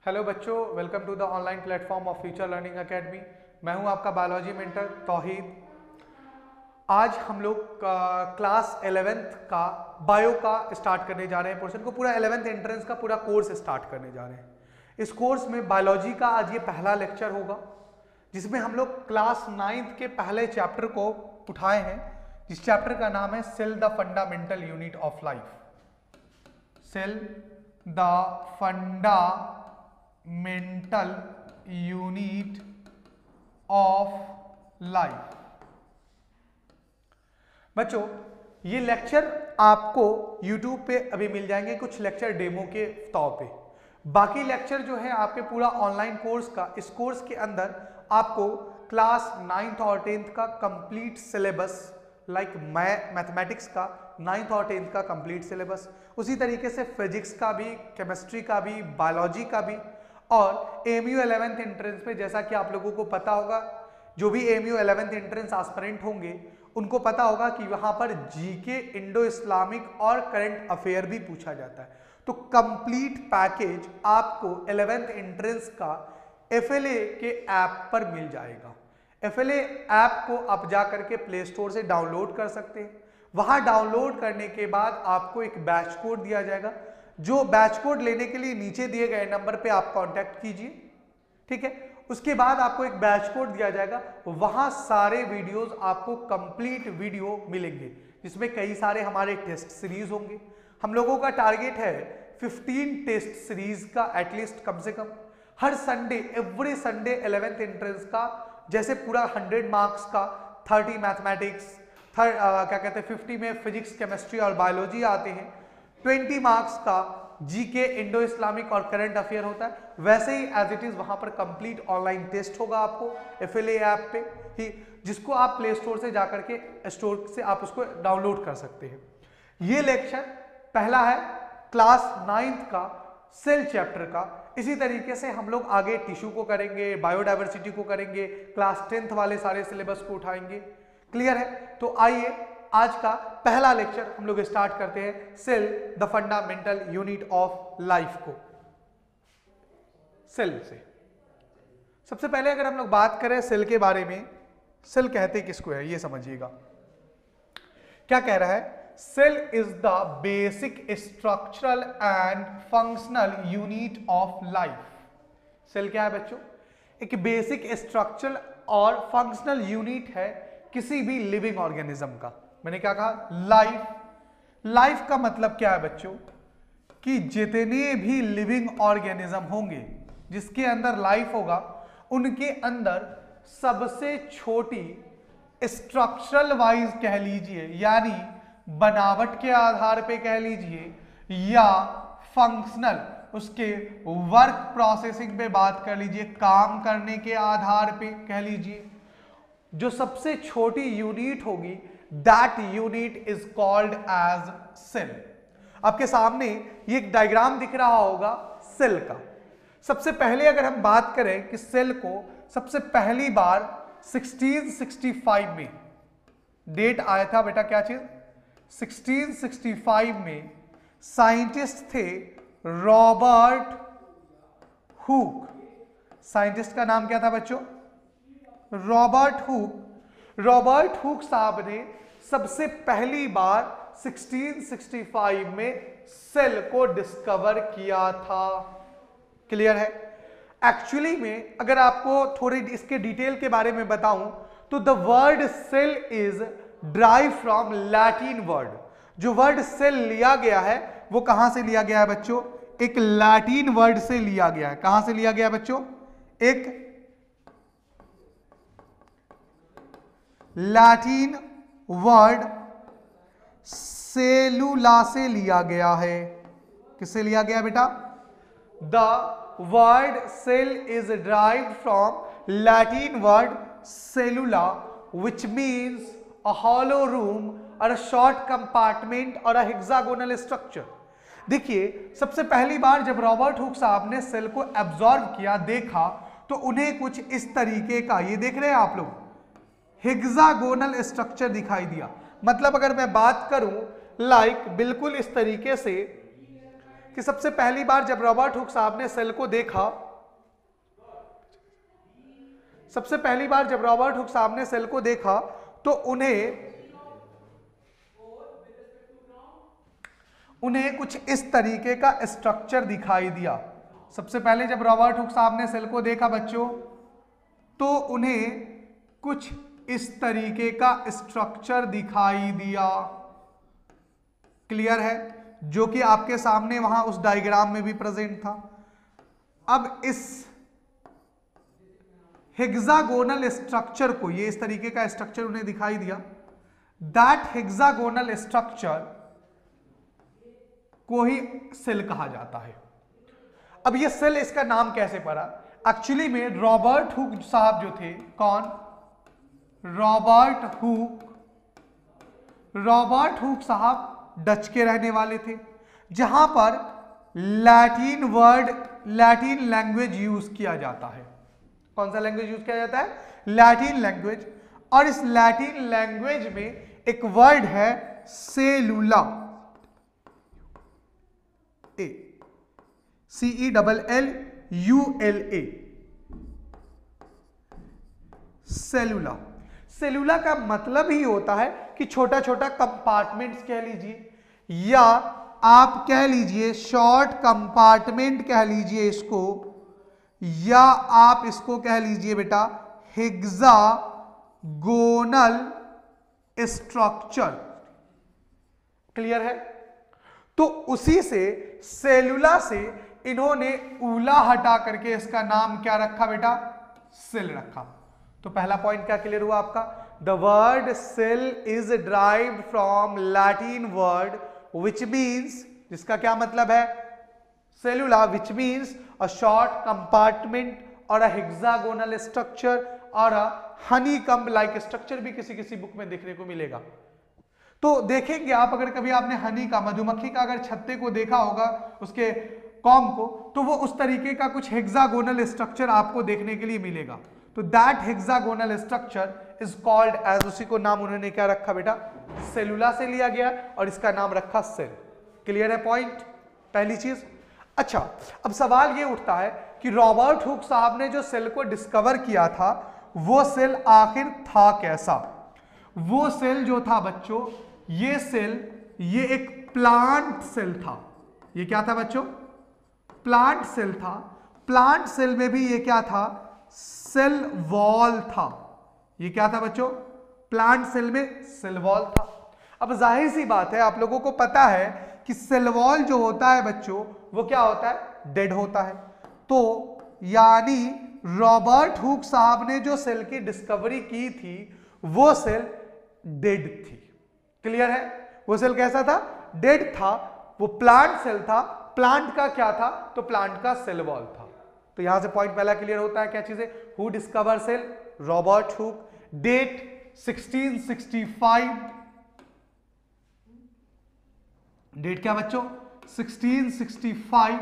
Hello बच्चों, welcome to the online platform of Future Learning Academy. मैं हूं आपका बायोलॉजी मेंटर तौहीद। आज हम लोग क्लास 11th का बायो का स्टार्ट करने जा रहे हैं पोर्शन को। पूरा 11th एंट्रेंस का पूरा कोर्स स्टार्ट करने जा रहे हैं। इस कोर्स में बायोलॉजी का आज ये पहला लेक्चर होगा, जिसमें हम लोग क्लास 9th के पहले चैप्टर को उठाए हैं, जिस चैप्टर का नाम है cell the fundamental unit of life. Cell the fundamental unit of life. बच्चों, ये लेक्चर आपको YouTube पे अभी मिल जाएंगे, कुछ लेक्चर डेमो के तौर पे। बाकी लेक्चर जो है आपके पूरा ऑनलाइन कोर्स का, इस कोर्स के अंदर आपको क्लास 9th और 10th का कंप्लीट सिलेबस, लाइक मैथमेटिक्स का 9th और 10th का कंप्लीट सिलेबस, उसी तरीके से फिजिक्स का भी, केमिस्ट्री का भी, बायोलॉजी का भी, और AMU 11th एंट्रेंस में जैसा कि आप लोगों को पता होगा, जो भी AMU 11th एंट्रेंस एस्पिरेंट होंगे उनको पता होगा कि वहां पर जीके, इंडो इस्लामिक और करंट अफेयर भी पूछा जाता है। तो कंप्लीट पैकेज आपको 11th एंट्रेंस का FLA के ऐप पर मिल जाएगा। FLA ऐप को आप जा करके प्ले स्टोर से डाउनलोड कर सकते हैं। वहां डाउनलोड करने के बाद आपको एक बैच कोड दिया जाएगा, जो बैच कोड लेने के लिए नीचे दिए गए नंबर पे आप कांटेक्ट कीजिए, ठीक है। उसके बाद आपको एक बैच कोड दिया जाएगा, वहां सारे वीडियोस आपको कंप्लीट वीडियो मिलेंगे, जिसमें कई सारे हमारे टेस्ट सीरीज होंगे। हम लोगों का टारगेट है 15 टेस्ट सीरीज का एटलीस्ट, कम से कम हर Sunday, every Sunday 11th entrance का, जैसे पूरा 100 मार्क्स का 30 मैथमेटिक्स, क्या कहते हैं 50 में फिजिक्स, केमिस्ट्री और बायोलॉजी आते हैं, 20 मार्क्स का जीके, इंडो इस्लामिक और करंट अफेयर होता है, वैसे ही एज इट इज वहां पर कंप्लीट ऑनलाइन टेस्ट होगा आपको FLA ऐप पे ही, जिसको आप प्ले स्टोर से जाकर के स्टोर से आप उसको डाउनलोड कर सकते हैं। ये लेक्चर पहला है क्लास 9th का सेल चैप्टर का। इसी तरीके से हम लोग आगे टिश्यू को करेंगे, बायोडाइवर्सिटी को करेंगे, क्लास 10th वाले सारे सिलेबस को उठाएंगे। क्लियर है? तो आइए आज का पहला लेक्चर हम लोग स्टार्ट करते हैं, cell the fundamental unit of life को। सेल से सबसे पहले अगर हम लोग बात करें सेल के बारे में, सेल कहते किसको है ये समझिएगा। क्या कह रहा है? Cell is the basic structural and functional unit of life. Cell क्या है बच्चों? एक बेसिक स्ट्रक्चरल और फंक्शनल यूनिट है किसी भी लिविंग ऑर्गेनिज्म का। मैंने क्या कहा? लाइफ। लाइफ का मतलब क्या है बच्चों? कि जितने भी लिविंग ऑर्गेनिज्म होंगे जिसके अंदर लाइफ होगा, उनके अंदर सबसे छोटी स्ट्रक्चरल वाइज कह लीजिए, यानी बनावट के आधार पे कह लीजिए, या फंक्शनल, उसके वर्क प्रोसेसिंग पे बात कर लीजिए, काम करने के आधार पे कह लीजिए, जो सबसे छोटी यूनिट होगी, that unit is called as cell. आपके सामने ये एक डायग्राम दिख रहा होगा सेल का। सबसे पहले अगर हम बात करें कि सेल को सबसे पहली बार 1665 में डेट आया था बेटा, क्या चीज? 1665 में साइंटिस्ट थे रॉबर्ट हुक। साइंटिस्ट का नाम क्या था बच्चों? Robert Hooke. रॉबर्ट हुक साहब ने सबसे पहली बार 1665 में सेल को डिस्कवर किया था। क्लियर है? एक्चुअली में अगर आपको थोड़ी इसके डिटेल के बारे में बताऊं तो the word cell is drive from Latin word. जो वर्ड सेल लिया गया है वो कहां से लिया गया है बच्चों? एक लैटिन वर्ड से लिया गया है। कहां से लिया गया है बच्चों? एक लैटिन वर्ड सेलुला से लिया गया है। किससे लिया गया बेटा? The word cell is derived from Latin word cellula, which means a hollow room or a short compartment or a hexagonal structure. देखिए, सबसे पहली बार जब रॉबर्ट हुक साहब ने सेल को एब्जॉर्ब किया, देखा, तो उन्हें कुछ इस तरीके का, ये देख रहे हैं आप लोग, हेक्सागोनल स्ट्रक्चर दिखाई दिया। मतलब अगर मैं बात करूं लाइक बिल्कुल इस तरीके से कि सबसे पहली बार जब रॉबर्ट हुक साहब ने सेल को देखा, सबसे पहली बार जब रॉबर्ट हुक साहब ने सेल को देखा तो उन्हें कुछ इस तरीके का स्ट्रक्चर दिखाई दिया। सबसे पहले जब रॉबर्ट हुक साहब ने सेल को देखा बच्चों तो उन्हें कुछ इस तरीके का स्ट्रक्चर दिखाई दिया। क्लियर है? जो कि आपके सामने वहां उस डायग्राम में भी प्रेजेंट था। अब इस हेक्सागोनल स्ट्रक्चर को, ये इस तरीके का स्ट्रक्चर उन्हें दिखाई दिया। दैट हेक्सागोनल स्ट्रक्चर को ही सेल कहा जाता है। अब ये सेल, इसका नाम कैसे पड़ा? एक्चुअली में रॉबर्ट हुक साहब जो थे, कौन? रॉबर्ट हुक साहब डच के रहने वाले थे, जहां पर लैटिन लैंग्वेज यूज किया जाता है। कौन सा लैंग्वेज यूज किया जाता है? Latin language. और इस लैटिन लैंग्वेज में एक वर्ड है सेलुला, CELLULA, सेलुला। सेलुला का मतलब ही होता है कि छोटा छोटा कंपार्टमेंट्स कह लीजिए, या आप कह लीजिए शॉर्ट कंपार्टमेंट कह लीजिए इसको, या आप इसको कह लीजिए बेटा हेक्सागोनल स्ट्रक्चर। क्लियर है? तो उसी से सेलुला से इन्होंने उला हटा करके इसका नाम क्या रखा बेटा? सेल रखा। तो पहला पॉइंट क्या क्लियर हुआ आपका? The word cell is derived from Latin word which means, जिसका क्या मतलब है? Cellula, which means a short compartment और अ हेक्सागोनल स्ट्रक्चर और अ हनीकम्ब लाइक स्ट्रक्चर भी किसी किसी बुक में देखने को मिलेगा। तो देखेंगे आप, अगर कभी आपने हनी का, मधुमक्खी का अगर छत्ते को देखा होगा, उसके कॉम को, तो वो उस तरीके का कुछ हेक्सागोनल स्ट्रक्चर आपको देखने के लिए मिलेगा। तो that hexagonal structure is called as, उसी को नाम उन्होंने क्या रखा बेटा? सेलुला से लिया गया और इसका नाम रखा सेल। क्लियर है पॉइंट? पहली चीज। अच्छा, अब सवाल ये उठता है कि रॉबर्ट हुक साहब ने जो सेल को डिस्कवर किया था, वो सेल आखिर था कैसा? वो सेल जो था बच्चों, ये सेल, ये एक प्लांट सेल था। ये क्या था बच्चों? प्लांट सेल था। प्लांट सेल में भी ये क्या था? सेल वॉल था। ये क्या था बच्चों? प्लांट सेल में सेल वॉल था। अब जाहिर सी बात है, आप लोगों को पता है कि सेल वॉल जो होता है बच्चों, वो क्या होता है? डेड होता है। तो यानी रॉबर्ट हुक साहब ने जो सेल की डिस्कवरी की थी, वो सेल डेड थी। क्लियर है? वो सेल कैसा था? डेड था। वो प्लांट सेल था। प्लांट का क्या था? तो प्लांट का सेल वॉल था। तो यहां से पॉइंट पहला क्लियर होता है। क्या चीजें? Who discover cell? Robert Hooke. Date 1665। Date क्या बच्चों? 1665।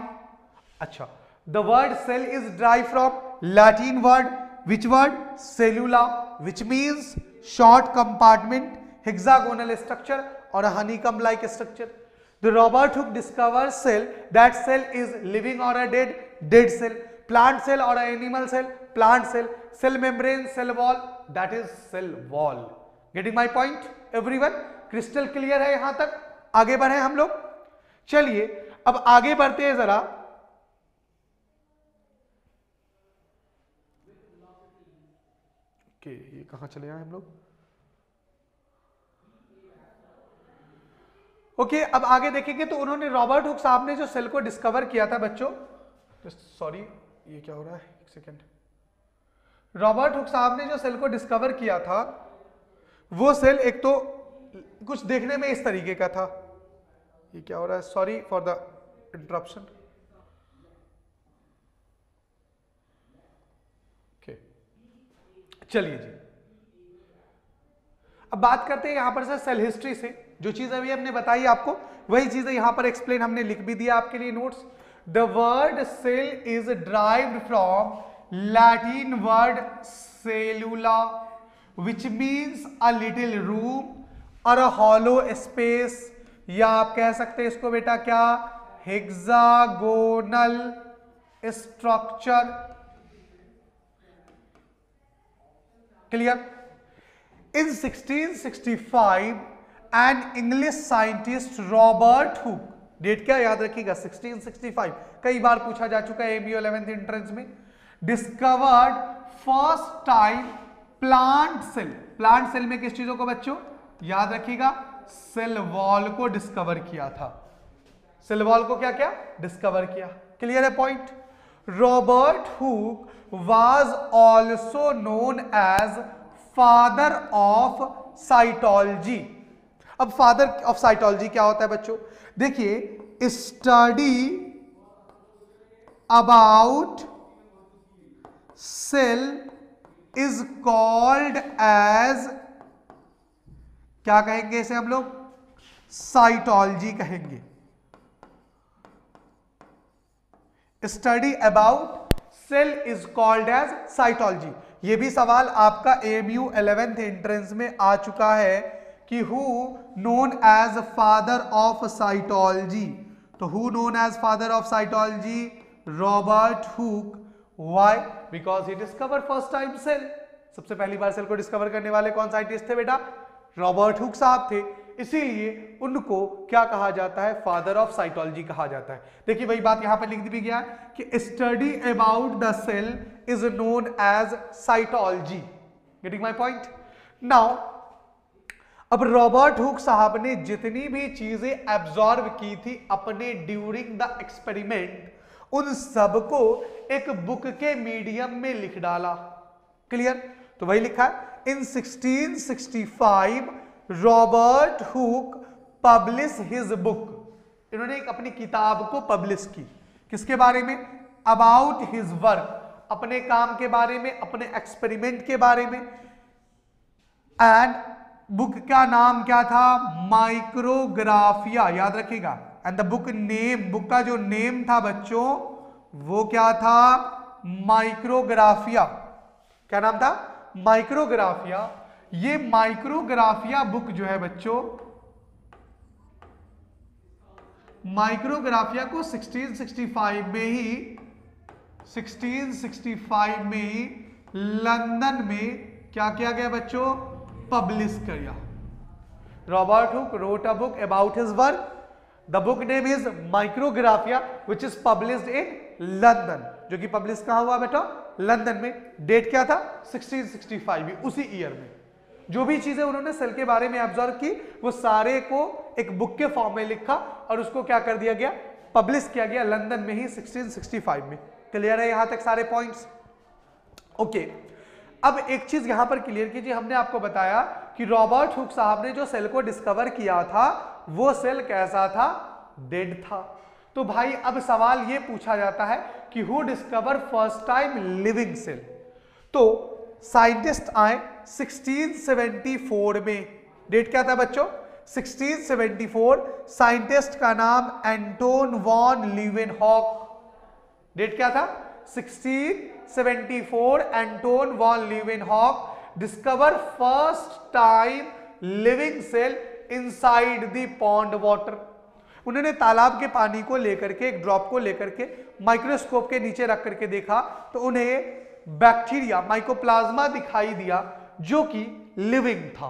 अच्छा, the word cell is drive from Latin word, which word? Cellula, which means short compartment, hexagonal structure or a honeycomb like structure. The Robert Hooke discovered cell, that cell is living or a dead cell, plant cell or a animal cell, plant cell, cell membrane, cell wall, that is cell wall. Getting my point everyone? crystal clear है यहां तक? आगे बढ़े हम लोग। चलिए अब आगे बढ़ते हैं जरा। ये कहां चले आए हम लोग? ओके, अब आगे देखेंगे तो उन्होंने, रॉबर्ट हुक साहब ने जो सेल को डिस्कवर किया था बच्चों, सॉरी ये क्या हो रहा है, एक सेकेंड। रॉबर्ट हुक साहब ने जो सेल को डिस्कवर किया था, वो सेल एक तो कुछ देखने में इस तरीके का था। ये क्या हो रहा है, sorry for the interruption. Okay, चलिए जी, अब बात करते हैं यहां पर से सेल हिस्ट्री से। जो चीज अभी हमने बताई आपको, वही चीजें यहां पर एक्सप्लेन हमने लिख भी दिया आपके लिए notes. The word cell is derived from Latin word cellula, which means a little room और अ हॉलो स्पेस, या आप कह सकते हैं इसको बेटा क्या? Hexagonal structure. Clear? In 1665 an English scientist Robert Hooke, date क्या याद रखिएगा 1665, कई बार पूछा जा चुका है एमयू 11th एंट्रेंस में, discovered first time plant cell. Plant cell में किस चीजों को बच्चों याद रखिएगा, सेल वॉल को डिस्कवर किया था। सेल वॉल को क्या क्या डिस्कवर किया। क्लियर है point? Robert Hooke was also known as father of cytology. अब फादर ऑफ साइटोलॉजी क्या होता है बच्चों? देखिए, study about cell is called as, क्या कहेंगे इसे हम लोग? साइटोलॉजी कहेंगे। Study about cell is called as cytology. यह भी सवाल आपका एमयू 11th एंट्रेंस में आ चुका है कि who known as father of cytology. तो who known as father of cytology? Robert Hooke. Why? Because he discover first time cell. सबसे पहली बार सेल को डिस्कवर करने वाले कौन साइंटिस्ट थे बेटा? रॉबर्ट हुक साहब थे। इसीलिए उनको क्या कहा जाता है? फादर ऑफ साइटोलॉजी कहा जाता है। देखिए वही बात यहां पर लिख दी गया कि study about the cell is known as cytology. Getting my point? Now अब रॉबर्ट हुक साहब ने जितनी भी चीजें एब्जॉर्ब की थी अपने ड्यूरिंग द एक्सपेरिमेंट, उन सबको एक बुक के मीडियम में लिख डाला। क्लियर? तो वही लिखा है, इन 1665 Robert Hooke publish his book. इन्होंने एक अपनी किताब को पब्लिश की। किसके बारे में? अबाउट हिज वर्क, अपने काम के बारे में, अपने एक्सपेरिमेंट के बारे में। एंड बुक का नाम क्या था? माइक्रोग्राफिया। याद रखिएगा। And the book name, book का जो नेम था बच्चों वो क्या था? माइक्रोग्राफिया। क्या नाम था? माइक्रोग्राफिया। ये माइक्रोग्राफिया बुक जो है बच्चों, माइक्रोग्राफिया को 1665 में ही लंदन में क्या किया गया बच्चों? पब्लिश किया। Robert Hooke wrote a book about his work. The book name is Micrographia, which is published in London. जो कि पब्लिश कहां हुआ बेटा? लंदन में। डेट क्या था? 1665, उसी ईयर में। जो भी चीजें उन्होंने सेल के बारे में ऑब्जर्व की वो सारे को एक बुक के फॉर्म में लिखा और उसको क्या कर दिया गया? पब्लिश किया गया लंदन में ही 1665 में। क्लियर है यहां तक सारे पॉइंट्स? ओके, अब एक चीज यहां पर क्लियर कीजिए। हमने आपको बताया कि रॉबर्ट हुक साहब ने जो सेल को डिस्कवर किया था वो सेल कैसा था? डेड था। तो भाई अब सवाल ये पूछा जाता है कि who discover first time living cell? तो साइंटिस्ट आए 1674 में। डेट क्या था बच्चों? 1674। साइंटिस्ट का नाम एंटोन वॉन लीवेनहॉक। डेट क्या था? 1674। Anton von Leeuwenhoek discover first time living cell inside the pond water. उन्होंने तालाब के पानी को लेकर के, एक ड्रॉप को लेकर के माइक्रोस्कोप के नीचे रख करके देखा तो उन्हें बैक्टीरिया, माइकोप्लाज्मा दिखाई दिया जो कि लिविंग था।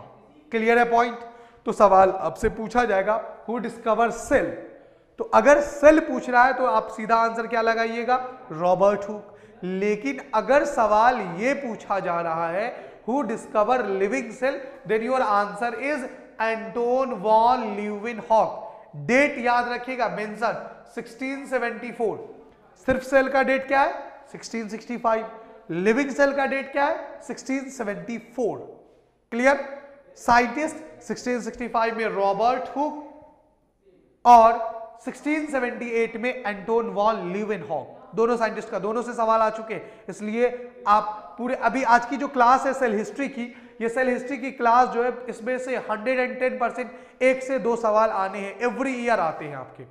क्लियर है पॉइंट? तो सवाल अब से पूछा जाएगा हु डिस्कवर सेल। तो अगर सेल पूछ रहा है तो आप सीधा आंसर क्या लगाइएगा? Robert Hooke. लेकिन अगर सवाल ये पूछा जा रहा है who discover living cell, then your answer is Anton von Leeuwenhoek. Date याद रखिएगा, मेंशन 1674। सिर्फ सेल का डेट क्या है? 1665। लिविंग सेल का डेट क्या है? 1674। क्लियर? साइंटिस्ट 1665 में रॉबर्ट हुक और 1678 में एंटोन वॉन लीवेनहॉक। दोनों साइंटिस्ट का, दोनों से सवाल आ चुके हैं। इसलिए आप पूरे अभी आज की जो क्लास है सेल हिस्ट्री की, ये सेल हिस्ट्री की क्लास जो है इसमें से 110% 1 से 2 सवाल आने हैं, एवरी ईयर आते हैं आपके।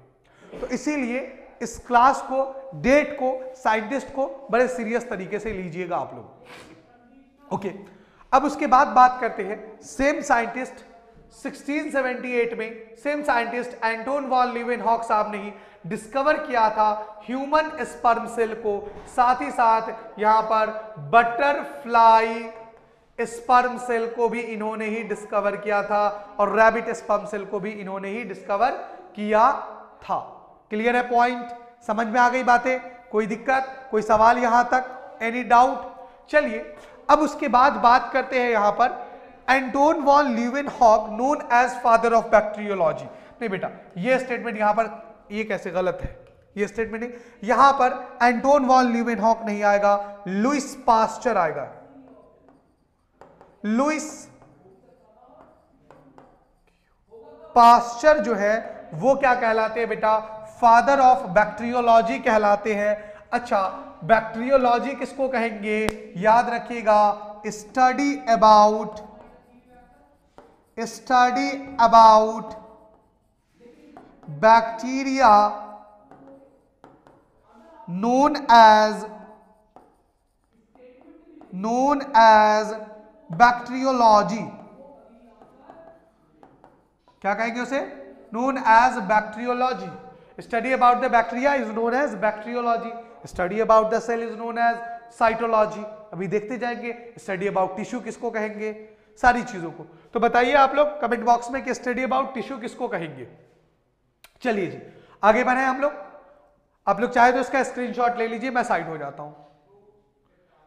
तो इसीलिए इस क्लास को, डेट को, साइंटिस्ट को बड़े सीरियस तरीके से लीजिएगा आप लोग। ओके, अब उसके बाद बात करते हैं सेम साइंटिस्ट 1678 में, same scientist Anton von Leeuwenhoek साहब ने ही डिस्कवर किया था ह्यूमन स्पर्म सेल को, साथ ही साथ यहां पर बटरफ्लाई स्पर्म सेल को भी इन्होंने ही डिस्कवर किया था और रैबिट स्पर्म सेल को भी इन्होंने ही डिस्कवर किया था। क्लियर है पॉइंट? समझ में आ गई बातें? कोई दिक्कत, कोई सवाल यहां तक? Any doubt? चलिए अब उसके बाद बात करते हैं यहां पर Anton von Leeuwenhoek known as father of bacteriology. नहीं बेटा, ये स्टेटमेंट यहां पर ये कैसे गलत है, ये स्टेटमेंट नहीं, यहां पर एंटोन वॉन ल्यूवेनहॉक नहीं आएगा, लुइस पास्चर आएगा। लुइस पास्चर जो है वो क्या कहलाते हैं बेटा? फादर ऑफ बैक्टीरियोलॉजी कहलाते हैं। अच्छा, बैक्टीरियोलॉजी किसको कहेंगे? याद रखिएगा, study about bacteria known as bacteriology. क्या कहेंगे उसे? known as bacteriology. Study about the bacteria is known as bacteriology, study about the cell is known as cytology. अभी देखते जाएंगे स्टडी अबाउट टिश्यू किसको कहेंगे, सारी चीजों को। तो बताइए आप लोग कमेंट बॉक्स में कि स्टडी अबाउट टिश्यू किसको कहेंगे। चलिए जी आगे बढ़े हम लोग। आप लोग चाहे तो इसका स्क्रीनशॉट ले लीजिए, मैं साइड हो जाता हूं।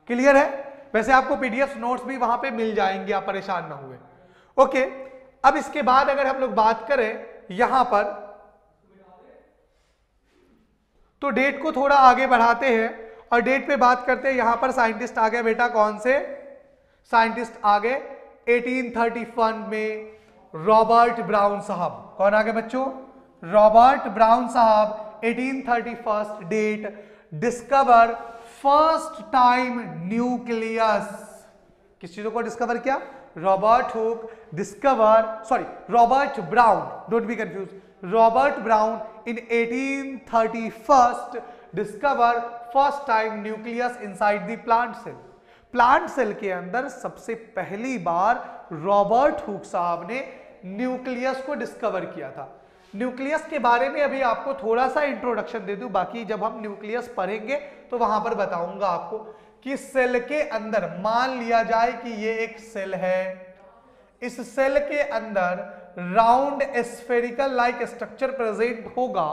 क्लियर है? वैसे आपको पीडीएफ नोट्स भी वहां पे मिल जाएंगे, आप परेशान ना हुए। ओके, अब इसके बाद अगर हम लोग बात करें यहां पर, तो डेट को थोड़ा आगे बढ़ाते हैं और डेट पे बात करते हैं। यहां पर साइंटिस्ट आ गए बेटा, कौन से साइंटिस्ट आ गए? 1831 में रॉबर्ट ब्राउन साहब। कौन आ गए बच्चों? रॉबर्ट ब्राउन साहब 1831 date discover first time nucleus. किस चीजों को डिस्कवर किया? Robert Brown, don't be confuse, Robert Brown in 1831 discover first time nucleus inside the plant cell. Plant cell के अंदर सबसे पहली बार रॉबर्ट हुक साहब ने न्यूक्लियस को डिस्कवर किया था। न्यूक्लियस के बारे में अभी आपको थोड़ा सा इंट्रोडक्शन दे दूं, बाकी जब हम न्यूक्लियस पढ़ेंगे तो वहां पर बताऊंगा आपको कि सेल के अंदर मान लिया जाए कि ये एक सेल है, इस सेल के अंदर round spherical like structure present होगा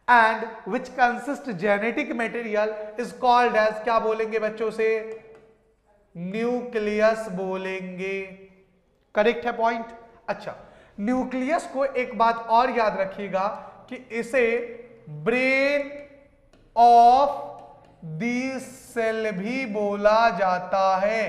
and which consist genetic material is called as, क्या बोलेंगे बच्चों से? न्यूक्लियस बोलेंगे। करेक्ट है पॉइंट? अच्छा, न्यूक्लियस को एक बात और याद रखिएगा कि इसे ब्रेन ऑफ द सेल भी बोला जाता है।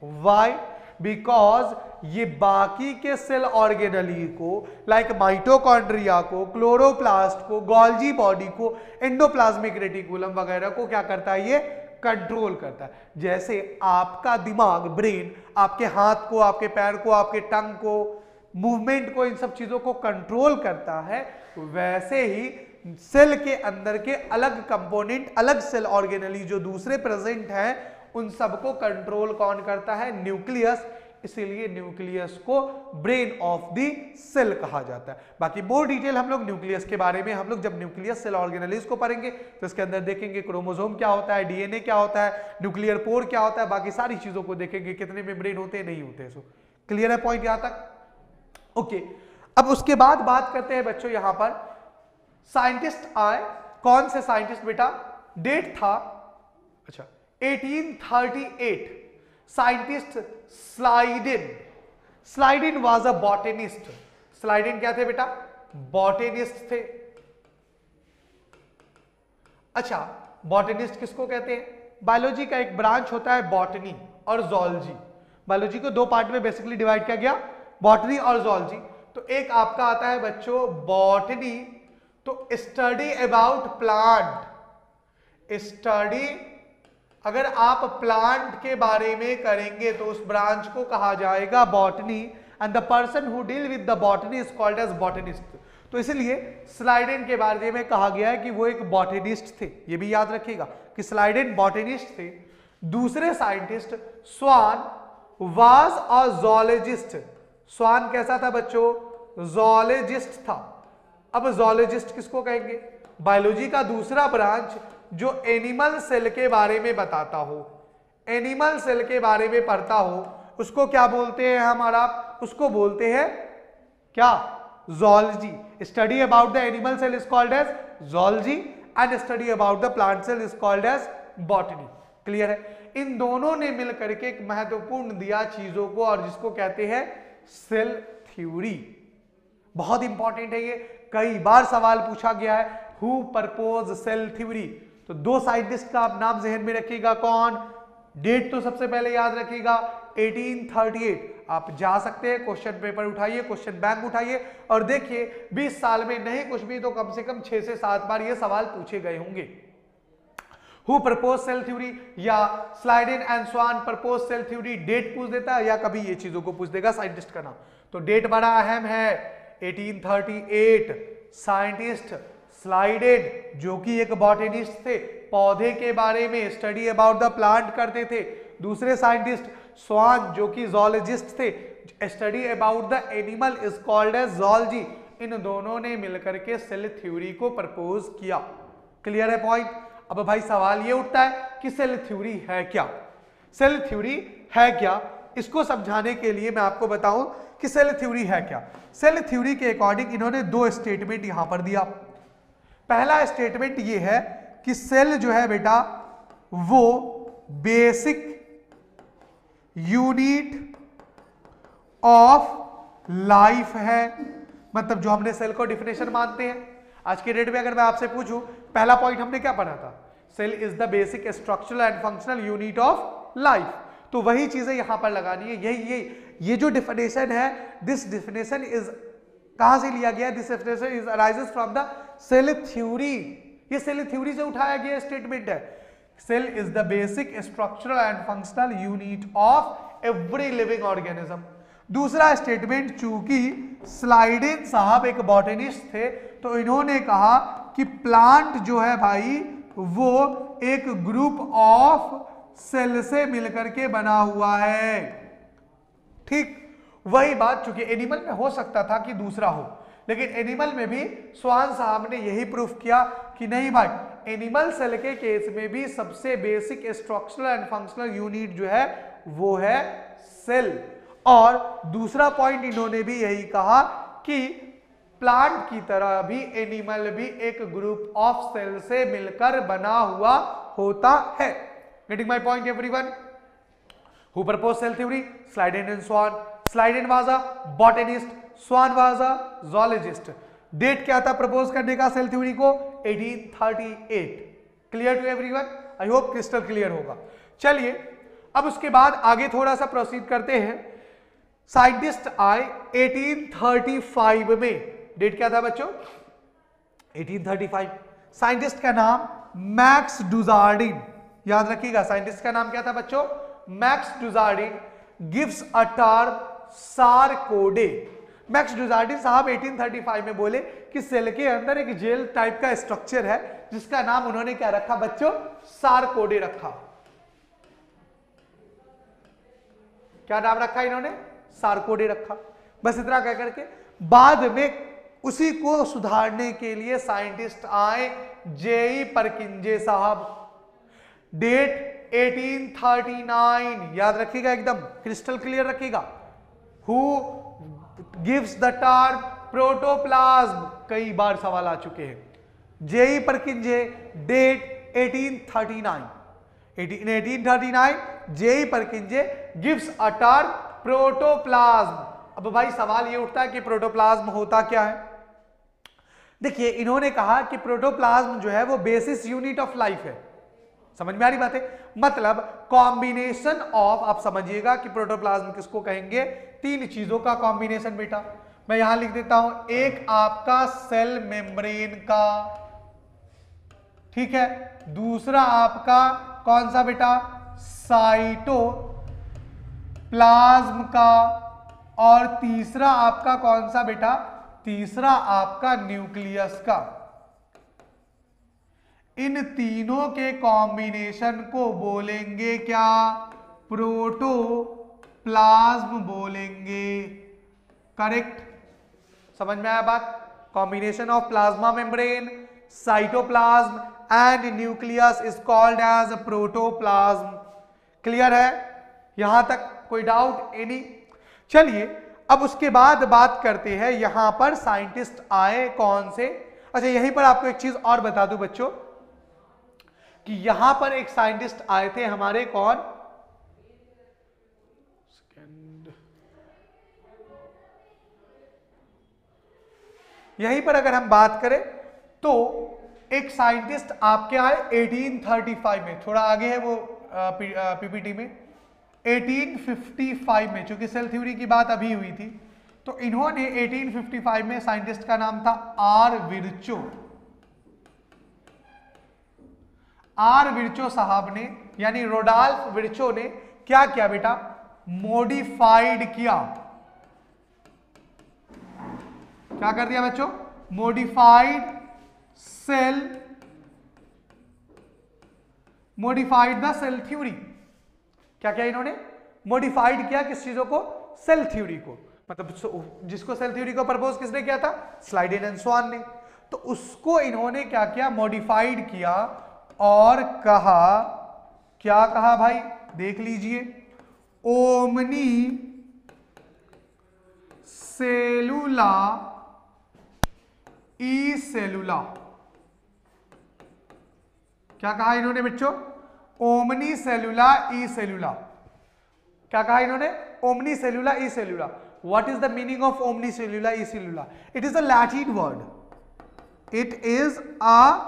व्हाई? बिकॉज ये बाकी के सेल ऑर्गेनली को लाइक माइटोकॉन्ड्रिया को, क्लोरोप्लास्ट को, गोल्जी बॉडी को, एंडोप्लाज्मिक रेटिकुलम वगैरह को क्या करता है? ये कंट्रोल करता है। जैसे आपका दिमाग, ब्रेन आपके हाथ को, आपके पैर को, आपके टंग को, मूवमेंट को, इन सब चीजों को कंट्रोल करता है, वैसे ही सेल के अंदर के अलग कंपोनेंट, अलग सेल ऑर्गेनली जो दूसरे प्रेजेंट हैं, उन सबको कंट्रोल कौन करता है? न्यूक्लियस। इसीलिए न्यूक्लियस को ब्रेन ऑफ द सेल कहा जाता है। बाकी मोर डिटेल हम लोग न्यूक्लियस के बारे में, हम लोग जब न्यूक्लियस सेल ऑर्गेनलीज को पढ़ेंगे तो इसके अंदर देखेंगे क्रोमोसोम क्या होता है, डीएनए क्या होता है, न्यूक्लियर पोर क्या होता है, बाकी सारी चीजों को देखेंगे, कितने मेम्ब्रेन होते हैं, नहीं होते। सो क्लियर है पॉइंट यहां तक? ओके, अब उसके बाद बात करते हैं बच्चों, यहां पर साइंटिस्ट आए। कौन से साइंटिस्ट बेटा? डेट था, अच्छा 1838, scientist Schleiden. Schleiden was a botanist. Schleiden क्या थे बेटा? बॉटनिस्ट थे। अच्छा, बॉटनिस्ट किसको कहते हैं? बायोलॉजी का एक ब्रांच होता है बॉटनी और जूलॉजी। बायोलॉजी को दो पार्ट में बेसिकली डिवाइड किया गया, बॉटनी और जूलॉजी। तो एक आपका आता है बच्चों बॉटनी, तो स्टडी अबाउट प्लांट। स्टडी, अगर आप प्लांट के बारे में करेंगे तो उस ब्रांच को कहा जाएगा botany, and the person who deal with the botany is called as botanist. तो इसलिए स्लाइडेन के बारे में कहा गया है कि वो एक बॉटनिस्ट थे। ये भी याद रखिएगा कि स्लाइडेन बॉटनिस्ट थे। दूसरे scientist Schwann was a zoologist. Schwann कैसा था बच्चों? जूलॉजिस्ट था। अब जूलॉजिस्ट किसको कहेंगे? बायोलॉजी का दूसरा ब्रांच जो एनिमल सेल के बारे में बताता हो, एनिमल सेल के बारे में पढ़ता हो, उसको क्या बोलते हैं हमारा, उसको बोलते हैं क्या, zoology. Study about the animal cell is called as zoology and study about the plant cell is called as botany. Clear है? इन दोनों ने मिलकर के एक महत्वपूर्ण दिया चीजों को और जिसको कहते हैं सेल थ्योरी। बहुत इंपॉर्टेंट है ये, कई बार सवाल पूछा गया है, हु प्रपोज सेल थ्योरी। तो दो साइंटिस्ट का आप नाम जहन में रखिएगा, कौन, डेट तो सबसे पहले याद रखिएगा 1838। आप जा सकते हैं, क्वेश्चन पेपर उठाइए, क्वेश्चन बैंक उठाइए और देखिए 20 साल में नहीं कुछ भी तो कम से कम 6 से 7 बार ये सवाल पूछे गए होंगे। हु प्रपोज सेल थ्योरी या Schleiden and Schwann propose cell theory, date पूछ देता है या कभी ये चीजों को पूछ देगा साइंटिस्ट का नाम। तो डेट बड़ा अहम है, 1838। साइंटिस्ट स्लाइडेन जो कि एक बॉटनिस्ट थे, पौधे के बारे में स्टडी अबाउट द प्लांट करते थे। दूसरे साइंटिस्ट स्वान जो कि जोलॉजिस्ट थे, study about the animal is called as zoology. इन दोनों ने मिलकर के सेल थ्योरी को प्रपोज किया। क्लियर है पॉइंट? अब भाई सवाल ये उठता है कि सेल थ्योरी है क्या, सेल थ्योरी है क्या, इसको समझाने के लिए मैं आपको बताऊं कि सेल थ्योरी है क्या। सेल थ्योरी के अकॉर्डिंग इन्होंने दो स्टेटमेंट यहां पर दिया। पहला स्टेटमेंट ये है कि सेल जो है बेटा वो बेसिक यूनिट ऑफ लाइफ है। मतलब जो हमने सेल को डिफिनेशन मानते हैं, आज के डेट में अगर मैं आपसे पूछूं, पहला पॉइंट हमने क्या पढ़ा था, cell is the basic structural and functional unit of life. तो वही चीजें यहां पर लगानी है। यही ये जो डिफिनेशन है, दिस डिफिनेशन इज कहां से लिया गया, this definition is arises from the cell theory. ये सेल थ्योरी से उठाया गया स्टेटमेंट है। Cell is the basic structural and functional unit of every living organism. दूसरा स्टेटमेंट, चूंकि स्लाइडेन साहब एक बॉटनिस्ट थे तो इन्होंने कहा कि प्लांट जो है भाई वो एक ग्रुप ऑफ सेल से मिलकर के बना हुआ है। ठीक वही बात, चूंकि एनिमल में हो सकता था कि दूसरा हो, लेकिन एनिमल में भी स्वान साहब ने यही प्रूफ किया कि नहीं भाई, एनिमल सेल के केस में भी सबसे basic structural and functional unit जो है वो है सेल। और दूसरा पॉइंट इन्होंने भी यही कहा कि प्लांट की तरह भी एनिमल भी एक ग्रुप ऑफ सेल से मिलकर बना हुआ होता है। Getting my point everyone? Who propose cell theory? Schleiden and Schwann. Schleiden was a botanist, Schwann was a zoologist। Date क्या था प्रपोज करने का सेल थ्योरी को? 1838। Clear to everyone? I hope crystal clear होगा। चलिए अब उसके बाद आगे थोड़ा सा प्रोसीड करते हैं। साइंटिस्ट आए 1835 में। डेट क्या था बच्चों? 1835। साइंटिस्ट का नाम मैक्स डुजार्डिन। याद रखिएगा साइंटिस्ट का नाम क्या था बच्चों? Max Dujardin gives a term sarcode. Max Dujardin साहब 1835 में बोले कि सेल के अंदर एक जेल टाइप का स्ट्रक्चर है जिसका नाम उन्होंने क्या रखा बच्चों? सारकोडे रखा। क्या नाम रखा इन्होंने? सारकोडे रखा। बस इतना कह करके बाद में उसी को सुधारने के लिए साइंटिस्ट आए जेई परकिंजे साहब। डेट 1839। याद रखिएगा, एकदम क्रिस्टल क्लियर रखिएगा। Who gives the term protoplasm. कई बार सवाल आ चुके हैं। J E Purkinje, date 1839। 1839 J E Purkinje gives a term protoplasm. अब भाई सवाल ये उठता है कि प्रोटोप्लाज्म होता क्या है? देखिए इन्होंने कहा कि प्रोटोप्लाज्म जो है वो बेसिस यूनिट ऑफ लाइफ है। समझ में आ रही बात है? मतलब कॉम्बिनेशन ऑफ, आप समझिएगा कि प्रोटोप्लाज्म किसको कहेंगे? तीन चीजों का कॉम्बिनेशन बेटा। मैं यहां लिख देता हूं, एक आपका सेल मेम्ब्रेन का, ठीक है, दूसरा आपका कौन सा बेटा? साइटोप्लाज्म का, और तीसरा आपका कौन सा बेटा? तीसरा आपका न्यूक्लियस का। इन तीनों के कॉम्बिनेशन को बोलेंगे क्या? प्रोटोप्लाज्म बोलेंगे। करेक्ट? समझ में आया बात? Combination of plasma membrane, cytoplasm and nucleus is called as protoplasm. Clear है? यहां तक कोई डाउट एनी? चलिए अब उसके बाद बात करते हैं, यहां पर साइंटिस्ट आए कौन से। अच्छा यहीं पर आपको एक चीज और बता दूं बच्चों कि यहां पर एक साइंटिस्ट आए थे हमारे, कौन? यहीं पर अगर हम बात करें तो एक साइंटिस्ट आपके आए 1835 में, थोड़ा आगे है वो पीपीटी में, 1855 में, चूंकि सेल थ्योरी की बात अभी हुई थी तो इन्होंने 1855 में, साइंटिस्ट का नाम था आर विर्चो। आर विर्चो साहब ने यानी रोडाल्फ विर्चो ने क्या किया बेटा? मॉडिफाइड किया। क्या कर दिया बच्चों? Modified the cell theory. क्या किया इन्होंने? मॉडिफाइड किया किस चीजों को? सेल थ्योरी को। मतलब जिसको सेल थ्योरी को प्रपोज किसने किया था? स्लाइडेन एंड स्वान ने। तो उसको इन्होंने क्या किया? मॉडिफाइड किया और कहा, क्या कहा भाई? देख लीजिए, ओमनी सेलुला ई सेलुला। क्या कहा इन्होंने बच्चों? Omnis cellula e cellula. क्या कहा इन्होंने? Omnis cellula e cellula. What is the meaning of omnis cellula e cellula? It is a Latin word. It is a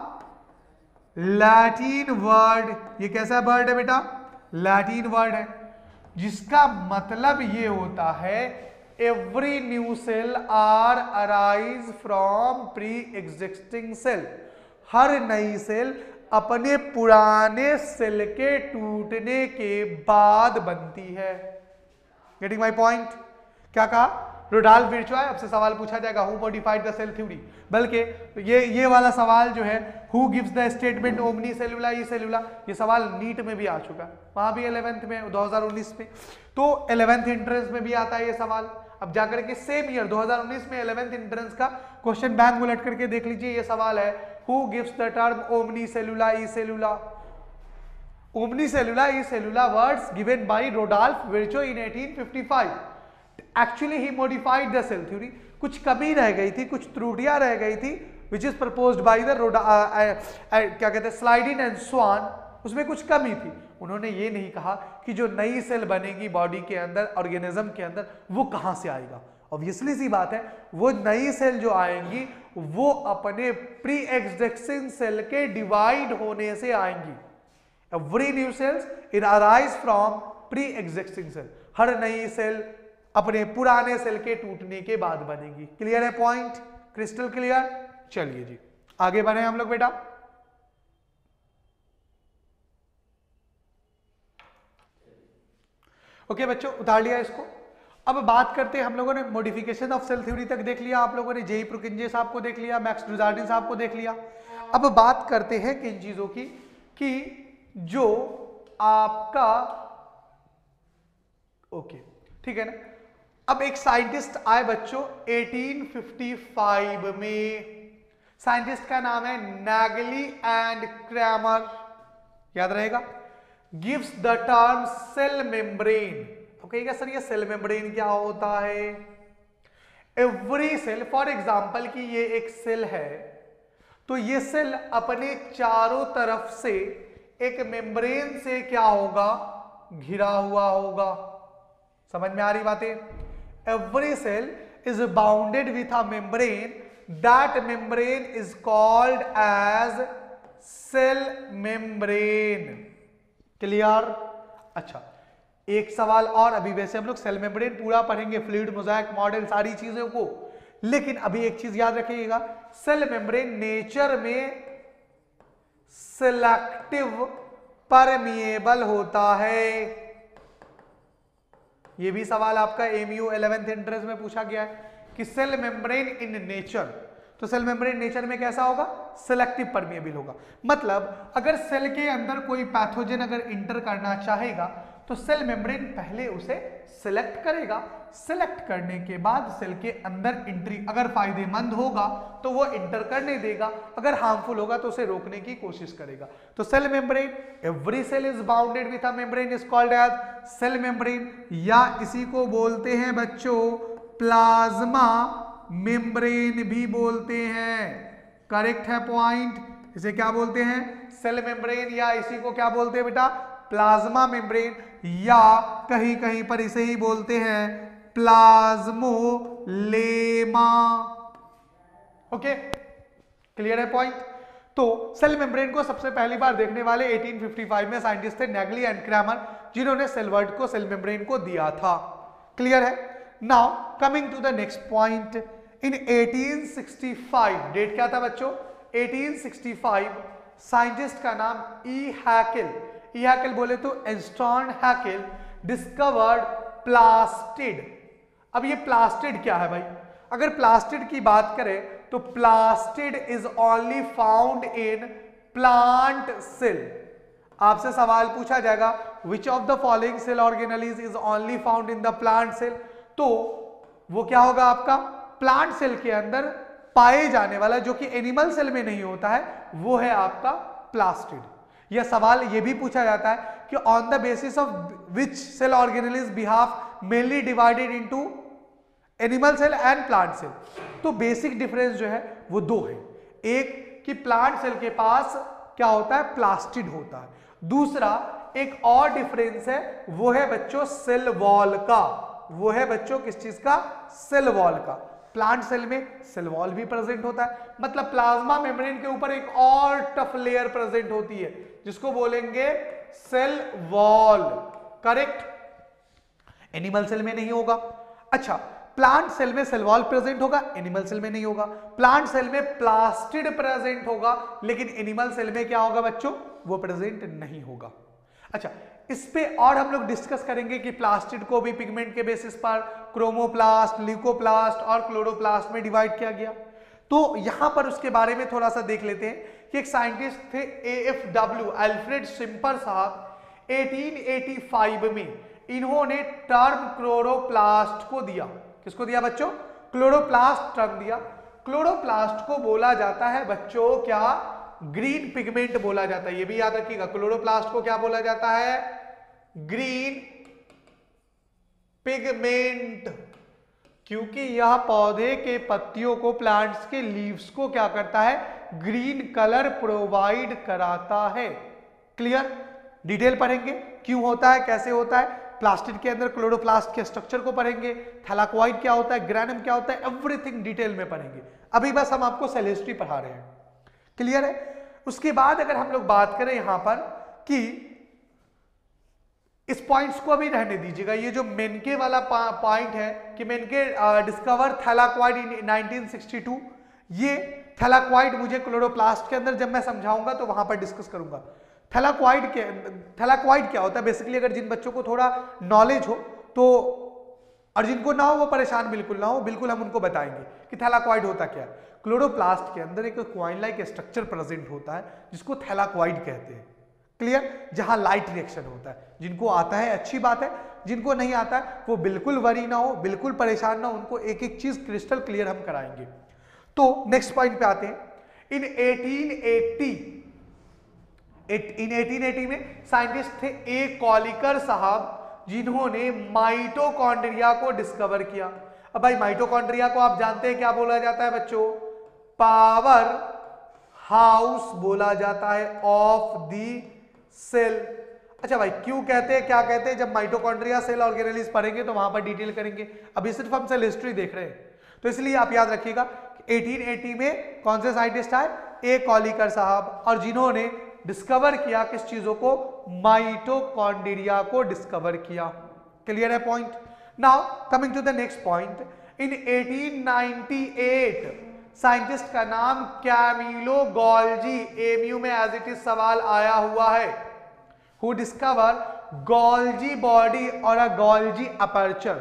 Latin word. ये कैसा word है बेटा? लैटिन वर्ड है, जिसका मतलब ये होता है every new cell are arise from pre existing cell. हर नई सेल अपने पुराने सेल के टूटने के बाद बनती है। Getting my point? क्या कहा? रोडाल्फ विर्चो है, आपसे सवाल पूछा जाएगा who modified the cell theory, बल्कि ये वाला सवाल जो है who gives the statement omnis cellula e cellula, ये सवाल नीट में भी आ चुका, वहां भी 11th में 2019 में, तो 11th एंट्रेंस में भी आता है ये सवाल। अब जाकर के सेम ईयर 2019 में 11th एंट्रेंस का क्वेश्चन बैंक उलट करके देख लीजिए, ये सवाल है who gives the term omnis cellula e cellula. Omnis cellula e cellula words given by Rudolf Virchow in 1855। Actually he modified the cell theory. कुछ कमी रह गई थी, कुछ त्रुटियां रह गई थी, which is proposed by the क्या कहते हैं स्लाइडेन एंड स्वान, उसमें कुछ कमी थी। उन्होंने ये नहीं कहा कि जो नई सेल बनेगी बॉडी के अंदर, ऑर्गेनिज्म के अंदर, वो कहां से आएगा। ऑब्वियसली सी बात है, वो नई सेल जो आएंगी वो अपने प्री एग्जिस्टिंग सेल के डिवाइड होने से आएंगी। Every new cells it arise from pre existing cell. हर नई सेल अपने पुराने सेल के टूटने के बाद बनेगी। क्लियर है पॉइंट? Crystal clear? चलिए जी आगे बढ़े हम लोग बेटा। ओके बच्चों, उतार लिया इसको। अब बात करते हैं, हम लोगों ने मॉडिफिकेशन ऑफ सेल थ्योरी तक देख लिया, आप लोगों ने जेई प्रुकिंजे साहब को देख लिया, मैक्स डुजार्डिन साहब को देख लिया। अब बात करते हैं किन चीजों की, कि जो आपका ओके ठीक है ना। अब एक साइंटिस्ट आए बच्चों 1855 में, साइंटिस्ट का नाम है नैगली एंड क्रैमर, याद रहेगा। Gives the term cell membrane. तो कहेगा सर ये सेल मेम्ब्रेन क्या होता है? एवरी सेल, फॉर एग्जांपल कि ये एक सेल है, तो ये सेल अपने चारों तरफ से एक मेम्ब्रेन से क्या होगा? घिरा हुआ होगा। समझ में आ रही बातें? Every cell is bounded with a membrane. That membrane is called as cell membrane. Clear? अच्छा, एक सवाल और। अभी वैसे हम लोग सेल मेम्ब्रेन पूरा पढ़ेंगे, फ्लूइड, मोज़ाइक, मॉडल, सारी चीजों को, लेकिन अभी एक चीज याद रखिएगा, सेल मेम्ब्रेन नेचर में सिलेक्टिव परमिएबल होता है। ये भी सवाल आपका एमयू 11th एंट्रेंस में पूछा गया है कि सेल मेम्ब्रेन इन नेचर, तो सेल मेम्ब्रेन नेचर में कैसा होगा? सिलेक्टिव परमिएबल होगा। मतलब अगर सेल के अंदर कोई पैथोजन अगर इंटर करना चाहेगा तो सेल मेम्ब्रेन पहले उसे सिलेक्ट करेगा, सिलेक्ट करने के बाद सेल के अंदर एंट्री अगर फायदेमंद होगा तो वो इंटर करने देगा, अगर हार्मफुल होगा तो उसे रोकने की कोशिश करेगा। तो cell membrane, every cell is bounded with a membrane is called as cell membrane, या इसी को बोलते हैं बच्चों प्लाज्मा मेम्ब्रेन भी बोलते हैं। करेक्ट है पॉइंट, इसे क्या बोलते हैं सेल मेम्ब्रेन, या इसी को क्या बोलते हैं बेटा प्लाज्मा मेम्ब्रेन, या कहीं कहीं पर इसे ही बोलते हैं प्लाज्मोलेमा। ओके, क्लियर है पॉइंट। तो सेल मेम्ब्रेन को सबसे पहली बार देखने वाले 1855 में साइंटिस्ट थे नेगली एंड क्रैमर, जिन्होंने सेल वर्ड को सेल मेम्ब्रेन को दिया था। क्लियर है। Now coming to the next point, in 1865, date क्या था बच्चों 1865, साइंटिस्ट का नाम ई हैकेल बोले तो एस्टॉन हैकेल डिस्कवर्ड प्लास्टिड। अब ये प्लास्टिड क्या है भाई, अगर प्लास्टिड की बात करें तो plastid is only found in plant cell. आपसे सवाल पूछा जाएगा which of the following cell organelles is only found in the plant cell, तो वो क्या होगा आपका प्लांट सेल के अंदर पाए जाने वाला, जो कि एनिमल सेल में नहीं होता है, वो है आपका प्लास्टिड। यह सवाल यह भी पूछा जाता है कि on the basis of which cell organelles behalf mainly divided into animal cell and plant cell. तो बेसिक डिफरेंस जो है वो दो है, एक कि प्लांट सेल के पास क्या होता है प्लास्टिड होता है, दूसरा एक और डिफरेंस है वो है बच्चों सेल वॉल का, वो है बच्चों किस चीज का सेल वॉल का। प्लांट सेल में सेल वॉल भी प्रेजेंट होता है, मतलब प्लाज्मा मेम्ब्रेन के ऊपर एक और टफ लेयर प्रेजेंट होती है जिसको बोलेंगे cell wall. Correct, animal cell में नहीं होगा। अच्छा, प्लांट सेल में सेल वॉल प्रेजेंट होगा, एनिमल सेल में नहीं होगा। प्लांट सेल में प्लास्टिड प्रेजेंट होगा, लेकिन एनिमल सेल में क्या होगा बच्चों वो प्रेजेंट नहीं होगा। अच्छा, इस पे और हम लोग डिस्कस करेंगे कि प्लास्टिड को भी पिगमेंट के बेसिस पर क्रोमोप्लास्ट, ल्यूकोप्लास्ट और क्लोरोप्लास्ट में डिवाइड किया गया। तो यहां पर उसके बारे में थोड़ा सा देख लेते हैं कि एक साइंटिस्ट थे AFW अल्फ्रेड शिम्पर साहब, 1885 में इन्होंने टर्म क्लोरोप्लास्ट को दिया। किसको दिया बच्चों क्लोरोप्लास्ट टर्म दिया। क्लोरोप्लास्ट को बोला जाता है बच्चों क्या ग्रीन पिगमेंट बोला जाता है, ये भी याद रखिएगा क्लोरोप्लास्ट को क्या बोला जाता है ग्रीन पिगमेंट, क्योंकि यह पौधे के पत्तियों को प्लांट्स के लीव्स को क्या करता है ग्रीन कलर प्रोवाइड कराता है। क्लियर, डिटेल पढ़ेंगे क्यों होता है कैसे होता है, प्लास्टिड के अंदर क्लोरोप्लास्ट के स्ट्रक्चर को पढ़ेंगे, थैलाकोइड क्या होता है, ग्रैनम क्या होता है, एवरीथिंग डिटेल में पढ़ेंगे। अभी बस हम आपको सेल हिस्ट्री पढ़ा रहे हैं। क्लियर है। उसके बाद अगर हम लोग बात करें यहां पर कि इस पॉइंट्स को अभी रहने दीजिएगा, ये जो मेनके वाला पॉइंट है कि मेनके डिस्कवर थैलाकोइड इन 1962, ये थैलाकोइड मुझे क्लोरोप्लास्ट के अंदर जब मैं समझाऊंगा तो वहां पर डिस्कस करूंगा। थैलाकोइड क्या होता है बेसिकली, अगर जिन बच्चों को थोड़ा नॉलेज हो तो, और जिनको ना हो वो परेशान बिल्कुल ना हो, बिल्कुल हम उनको बताएंगे कि थैलाकोइड होता क्या है। क्लोरोप्लास्ट के अंदर एक क्वाइन लाइक स्ट्रक्चर प्रेजेंट होता है जिसको थैलाकोइड कहते हैं। क्लियर, जहां लाइट रिएक्शन होता है। जिनको आता है अच्छी बात है, जिनको नहीं आता है वो बिल्कुल वरी ना हो, बिल्कुल परेशान ना हो, उनको एक एक चीज क्रिस्टल क्लियर हम कराएंगे। तो नेक्स्ट पॉइंट पे आते हैं। इन 1880 में साइंटिस्ट थे ए कॉलिकर साहब, जिन्होंने माइटोकॉन्ड्रिया को डिस्कवर किया। अब भाई माइटोकॉन्ड्रिया को आप जानते हैं क्या बोला जाता है बच्चों, पावर हाउस बोला जाता है ऑफ द सेल। अच्छा भाई क्यों कहते हैं क्या कहते हैं, जब माइटोकॉन्ड्रिया सेल ऑर्गेनेलिज पढ़ेंगे तो वहां पर डिटेल करेंगे, अभी सिर्फ हम सेल हिस्ट्री देख रहे हैं। तो इसलिए आप याद रखिएगा 1880 में कौन से साइंटिस्ट आए ए कॉलिकर साहब, और जिन्होंने डिस्कवर किया किस चीजों को माइटोकॉन्ड्रिया को डिस्कवर किया। क्लियर है point. Now coming to the next point, in 1898 scientist का नाम कैमिलो गोल्जी, एमयू में एज इट इज सवाल आया हुआ है, हु डिस्कवर गोल्जी बॉडी और अ गोल्जी अपर्चर,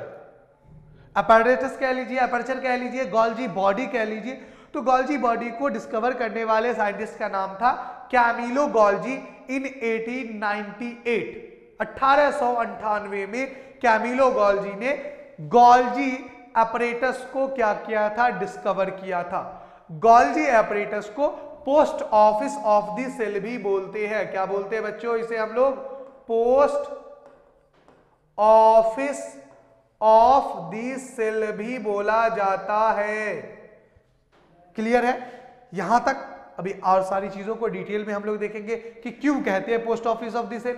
अपैरेटस कह लीजिए, अपर्चर कह लीजिए, गोल्जी बॉडी कह लीजिए। तो गोल्जी बॉडी को डिस्कवर करने वाले साइंटिस्ट का नाम था कैमिलो गोल्जी इन 1898। 1898 में कैमिलो गोल्जी ने गोल्जी एपरेटस को क्या किया था, डिस्कवर किया था। गोल्जी एपरेटस को post office of the cell भी बोलते हैं। क्या बोलते हैं बच्चों इसे हम लोग? Post office of the cell भी बोला जाता है। क्लियर है यहां तक? अभी और सारी चीजों को डिटेल में हम लोग देखेंगे कि क्यों कहते हैं post office of the cell.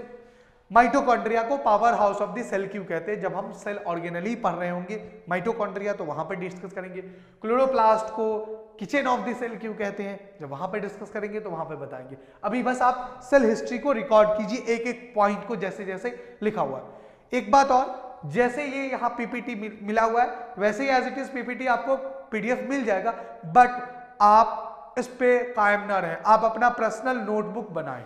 Mitochondria को power house of the cell क्यों कहते हैं? जब हम सेल ऑर्गेनली पढ़ रहे होंगे माइटोकॉन्ड्रिया तो वहां पर डिस्कस करेंगे। क्लोरोप्लास्ट को किचन ऑफ द सेल क्यों कहते हैं? जब वहां पर डिस्कस करेंगे तो वहां पर बताएंगे। अभी बस आप सेल हिस्ट्री को रिकॉर्ड कीजिए, एक एक पॉइंट को जैसे जैसे लिखा हुआ है। एक बात और, जैसे ये यहाँ पीपीटी मिला हुआ है वैसे ही एज इट इज पीपीटी आपको पीडीएफ मिल जाएगा, बट आप इस पे कायम ना रहें, आप अपना पर्सनल नोटबुक बनाएं।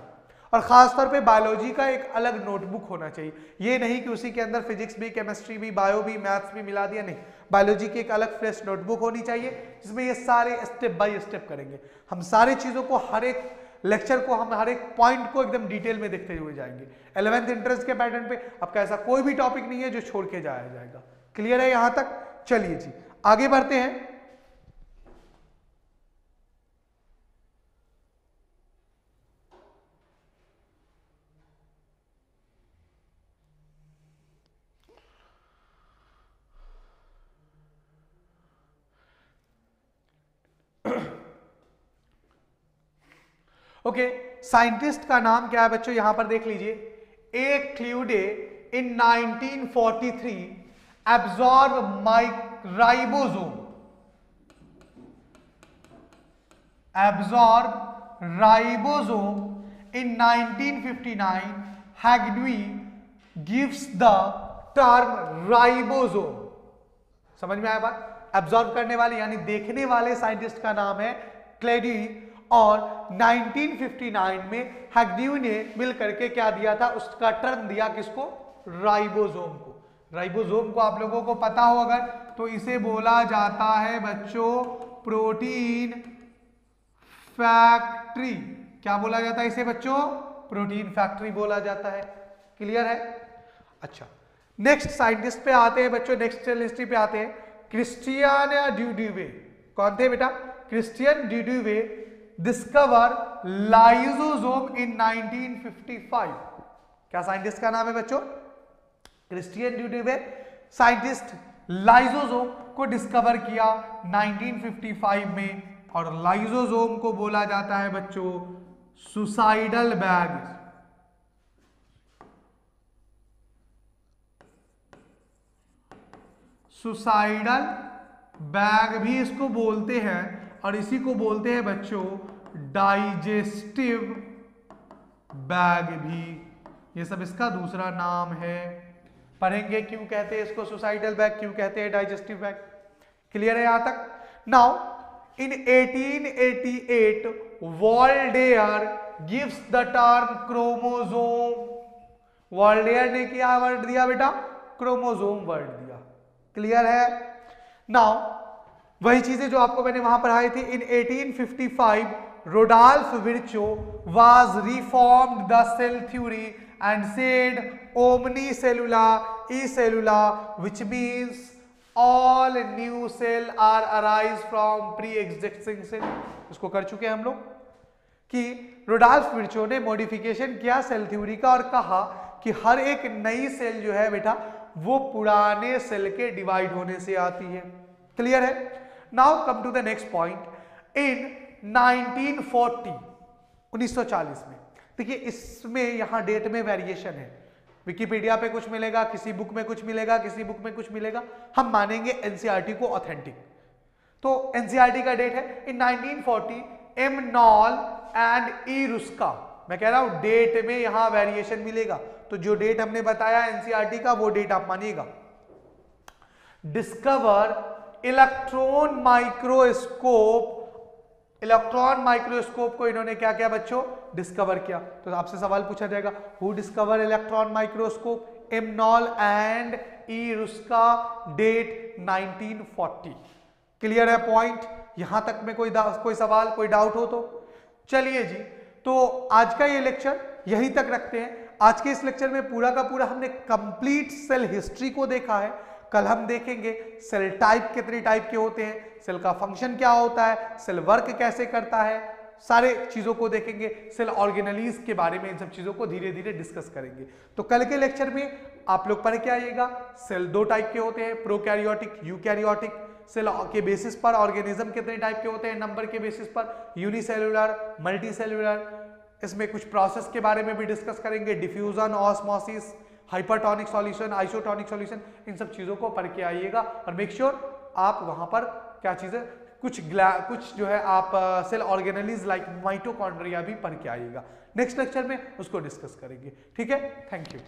और खासतौर पे बायोलॉजी का एक अलग नोटबुक होना चाहिए। ये नहीं कि उसी के अंदर फिजिक्स भी, केमिस्ट्री भी, बायो भी, मैथ्स भी मिला दिया, नहीं। बायोलॉजी की एक अलग फ्रेश नोटबुक होनी चाहिए जिसमें ये सारे स्टेप बाय स्टेप करेंगे। हम सारी चीजों को, हर एक लेक्चर को, हम हर एक पॉइंट को एकदम डिटेल में देखते हुए जाएंगे। 11th एंट्रेंस के पैटर्न पे आपका ऐसा कोई भी टॉपिक नहीं है जो छोड़ के जाया जाएगा। क्लियर है यहां तक? चलिए जी आगे बढ़ते हैं। ओके, साइंटिस्ट का नाम क्या है बच्चों? यहां पर देख लीजिए। एक Claude in 1943 absorb ribosome, absorb ribosome in 1959 हैगडवी गिव्स द टर्म राइबोसोम। समझ में आया बात? एब्जॉर्ब करने वाले यानी देखने वाले साइंटिस्ट का नाम है क्लेडी, और 1959 में हैगड्यू ने मिल करके क्या दिया था, उसका टर्म दिया किसको? राइबोसोम को। राइबोसोम को आप लोगों को पता हो अगर तो इसे बोला जाता है बच्चों प्रोटीन फैक्ट्री। क्या बोला जाता है इसे बच्चों? प्रोटीन फैक्ट्री बोला जाता है। क्लियर है? अच्छा, नेक्स्ट साइंटिस्ट पे आते हैं बच्चों, नेक्स्ट सेल हिस्ट्री पे आते हैं। क्रिस्टियन ड्यूडुवे। कौन थे बेटा? क्रिस्टियन ड्यूडुवे डिस्कवर लाइसोसोम इन 1955। क्या साइंटिस्ट का नाम है बच्चों? क्रिस्टियन ड्यूडुवे। साइंटिस्ट लाइसोसोम को डिस्कवर किया 1955 में, और लाइसोसोम को बोला जाता है बच्चों सुसाइडल बैग। सुसाइडल बैग भी इसको बोलते हैं, और इसी को बोलते हैं बच्चों डाइजेस्टिव बैग भी। ये सब इसका दूसरा नाम है। पढ़ेंगे क्यों कहते हैं इसको सुसाइडल बैग, क्यों कहते हैं डाइजेस्टिव बैग। क्लियर है यहां तक? Now in 1888 Waldeyer gives the term chromosome. Waldeyer ने क्या वर्ड दिया बेटा? क्रोमोसोम वर्ड दिया। क्लियर है? नाउ वही चीजें जो आपको मैंने वहां पढ़ाई थी। In 1855 Rudolf Virchow was reformed the cell theory and said omnis cellula e cellula which means all new cell are arise from pre existing cell. इसको कर चुके हैं हम लोग कि रोडोल्फ विर्चो ने मॉडिफिकेशन किया सेल थ्योरी का और कहा कि हर एक नई सेल जो है बेटा वो पुराने सेल के डिवाइड होने से आती है। क्लियर है? Now come to the next point. In 1940 में, देखिए इसमें यहां डेट में वेरिएशन है। विकिपीडिया पे कुछ मिलेगा, किसी बुक में कुछ मिलेगा, किसी बुक में कुछ मिलेगा। हम मानेंगे एनसीईआरटी को ऑथेंटिक। तो एनसीईआरटी का डेट है इन 1940। एम नॉल एंड ई रुस्का, मैं कह रहा हूं डेट में यहां वेरिएशन मिलेगा, तो जो डेट हमने बताया एनसीईआरटी का वो डेट आप मानिएगा। Discover electron microscope. Electron microscope को इन्होंने क्या किया बच्चों? डिस्कवर किया। तो आपसे सवाल पूछा जाएगा who discover electron microscope? M Knoll and E Ruska, date 1940। Clear है पॉइंट? यहां तक में कोई सवाल, कोई डाउट हो तो चलिए जी। तो आज का ये लेक्चर यहीं तक रखते हैं। आज के इस लेक्चर में पूरा का पूरा हमने कंप्लीट सेल हिस्ट्री को देखा है। कल हम देखेंगे सेल टाइप कितने टाइप के होते हैं, सेल का फंक्शन क्या होता है, सेल वर्क कैसे करता है, सारे चीजों को देखेंगे। सेल ऑर्गेनेलीज के बारे में इन सब चीजों को धीरे धीरे डिस्कस करेंगे। तो कल के लेक्चर में आप लोग पढ़ के आइएगा सेल दो टाइप के होते हैं, प्रोकैरियोटिक, यूकैरियोटिक। सेल के बेसिस पर ऑर्गेनिज्म कितने टाइप के होते हैं, नंबर के बेसिस पर, यूनिसेलुलर, मल्टीसेलुलर। इसमें कुछ प्रोसेस के बारे में भी डिस्कस करेंगे, diffusion, osmosis, hypertonic solution, isotonic solution. इन सब चीजों को पढ़ के आइएगा और मेक श्योर आप वहां पर क्या चीजें कुछ जो है आप सेल ऑर्गेनेलीज लाइक माइटोकॉन्ड्रिया भी पढ़ के आइएगा। नेक्स्ट लेक्चर में उसको डिस्कस करेंगे। ठीक है, थैंक यू।